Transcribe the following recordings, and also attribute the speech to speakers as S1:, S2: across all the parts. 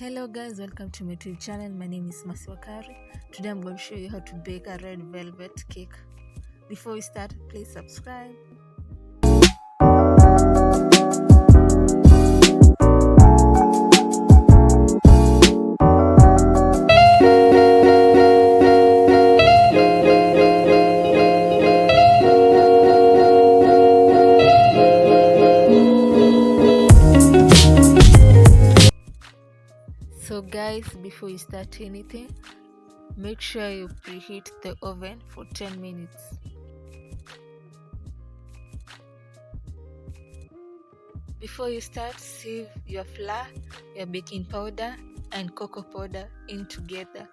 S1: Hello guys, welcome to my YouTube channel. My name is Wakari. Today I'm going to show you how to bake a red velvet cake. Before we start, please subscribe. So guys, before you start anything, make sure you preheat the oven for 10 minutes. Before you start, sieve your flour, your baking powder and cocoa powder in together.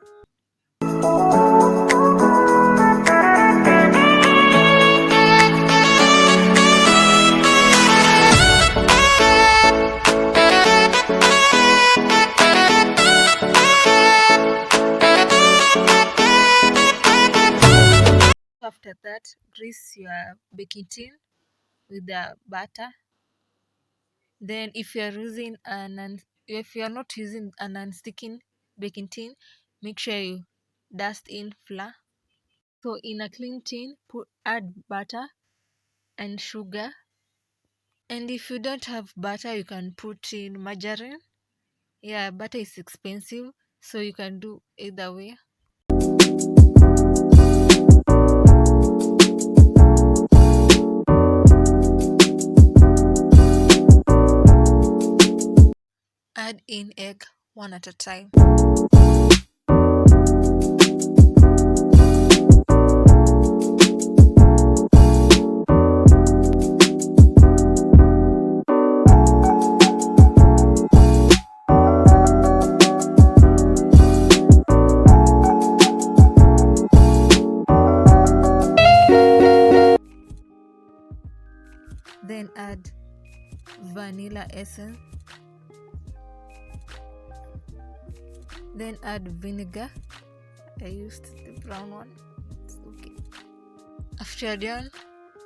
S1: After that, grease your baking tin with the butter. Then if you are not using an non-sticking baking tin, make sure you dust in flour. So in a clean tin, add butter and sugar. And if you don't have butter, you can put in margarine. Yeah, butter is expensive, so you can do either way. Add in egg one at a time. Then add vanilla essence. Then add vinegar. I used the brown one. It's okay. After you're done,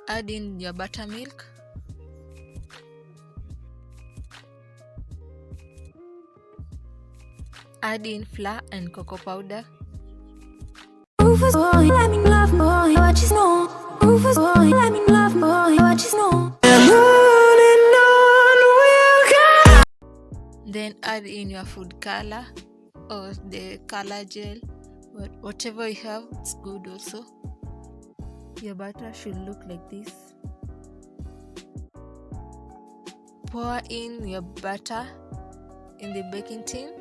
S1: add in your buttermilk. Add in flour and cocoa powder. Then add in your food color or the color gel, whatever you have, it's good also. Your butter should look like this. Pour in your butter in the baking tin,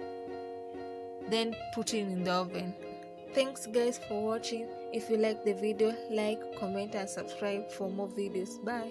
S1: then put it in the oven. Thanks guys for watching. If you like the video, like, comment and subscribe for more videos. Bye.